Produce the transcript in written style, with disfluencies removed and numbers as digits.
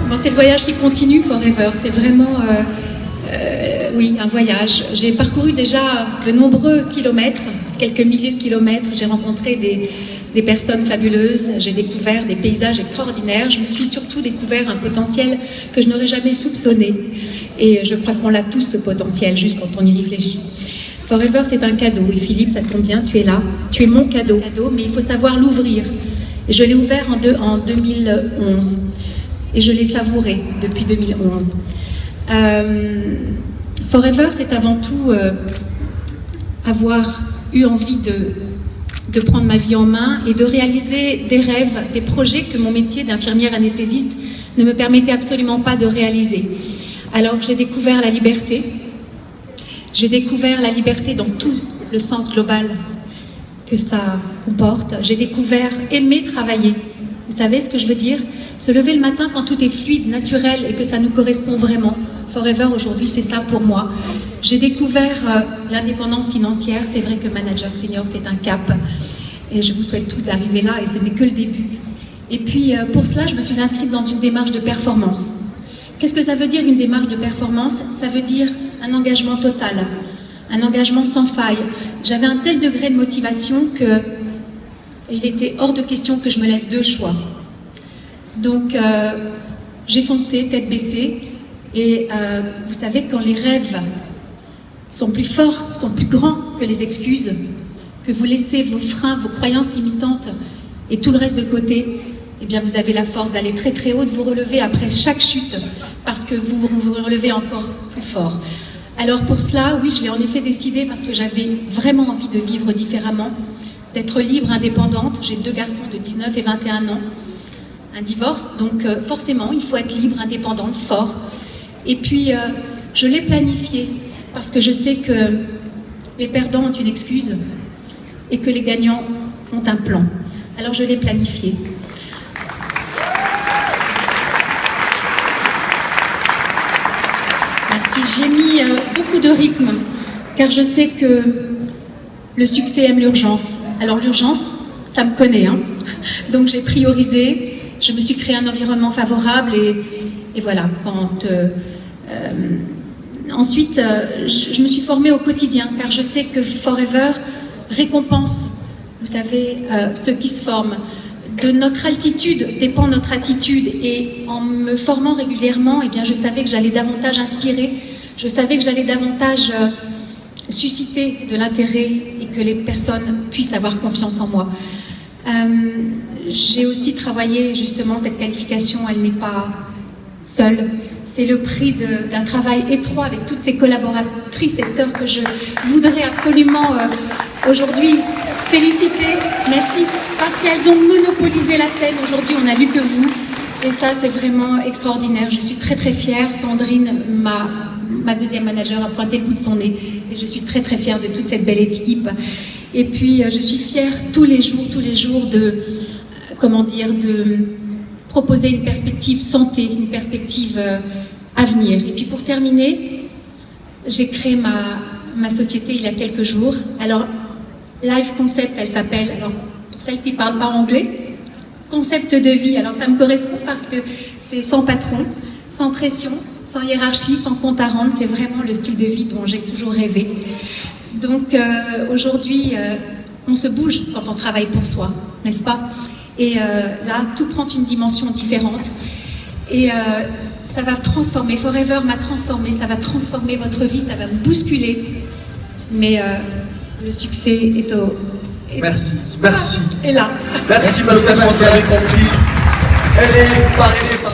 Bon, c'est le voyage qui continue, Forever. C'est vraiment, oui, un voyage. J'ai parcouru déjà de nombreux kilomètres, quelques milliers de kilomètres. J'ai rencontré des personnes fabuleuses. J'ai découvert des paysages extraordinaires. Je me suis surtout découvert un potentiel que je n'aurais jamais soupçonné. Et je crois qu'on l'a tous, ce potentiel, juste quand on y réfléchit. Forever, c'est un cadeau. Et Philippe, ça tombe bien, tu es là. Tu es mon cadeau. Mais il faut savoir l'ouvrir. Et je l'ai ouvert en 2011. Et je l'ai savouré depuis 2011. Forever, c'est avant tout avoir eu envie de prendre ma vie en main et de réaliser des rêves, des projets que mon métier d'infirmière anesthésiste ne me permettait absolument pas de réaliser. Alors j'ai découvert la liberté. J'ai découvert la liberté dans tout le sens global que ça comporte. J'ai découvert aimer travailler. Vous savez ce que je veux dire? Se lever le matin quand tout est fluide, naturel et que ça nous correspond vraiment. Forever, aujourd'hui, c'est ça pour moi. J'ai découvert l'indépendance financière. C'est vrai que manager senior, c'est un cap. Et je vous souhaite tous d'arriver là, et ce n'est que le début. Et puis, pour cela, je me suis inscrite dans une démarche de performance. Qu'est-ce que ça veut dire, une démarche de performance? Ça veut dire un engagement total, un engagement sans faille. J'avais un tel degré de motivation qu'il était hors de question que je me laisse deux choix. Donc, j'ai foncé, tête baissée. Et vous savez, quand les rêves sont plus forts, sont plus grands que les excuses, que vous laissez vos freins, vos croyances limitantes et tout le reste de côté, eh bien vous avez la force d'aller très très haut, de vous relever après chaque chute, parce que vous vous relevez encore plus fort. Alors pour cela, oui, je l'ai en effet décidé parce que j'avais vraiment envie de vivre différemment, d'être libre, indépendante. J'ai deux garçons de 19 et 21 ans, un divorce, donc forcément il faut être libre, indépendante, fort. Et puis, je l'ai planifié parce que je sais que les perdants ont une excuse et que les gagnants ont un plan. Alors, je l'ai planifié. Merci. J'ai mis beaucoup de rythme car je sais que le succès aime l'urgence. Alors, l'urgence, ça me connaît, hein. Donc, j'ai priorisé. Je me suis créé un environnement favorable et voilà, ensuite, je me suis formée au quotidien, car je sais que Forever récompense, vous savez, ceux qui se forment. De notre altitude dépend notre attitude, et en me formant régulièrement, eh bien, je savais que j'allais davantage inspirer, je savais que j'allais davantage susciter de l'intérêt et que les personnes puissent avoir confiance en moi. J'ai aussi travaillé justement cette qualification, elle n'est pas seule. C'est le prix d'un travail étroit avec toutes ces collaboratrices et sœurs que je voudrais absolument aujourd'hui féliciter. Merci, parce qu'elles ont monopolisé la scène. Aujourd'hui, on n'a vu que vous. Et ça, c'est vraiment extraordinaire. Je suis très très fière. Sandrine, ma deuxième manager, a pointé le bout de son nez. Et je suis très très fière de toute cette belle équipe. Et puis, je suis fière tous les jours de proposer une perspective santé, une perspective avenir. Et puis pour terminer, j'ai créé ma société il y a quelques jours. Alors, Life Concept, elle s'appelle, alors pour celles qui ne parlent pas anglais, concept de vie. Alors ça me correspond parce que c'est sans patron, sans pression, sans hiérarchie, sans compte à rendre. C'est vraiment le style de vie dont j'ai toujours rêvé. Donc aujourd'hui, on se bouge quand on travaille pour soi, n'est-ce pas? Et là, tout prend une dimension différente. Et ça va transformer. Forever m'a transformé. Ça va transformer votre vie. Ça va vous bousculer. Mais le succès est au... Merci. Et là. Merci, parce que vous avez compris. Elle est parrainée par...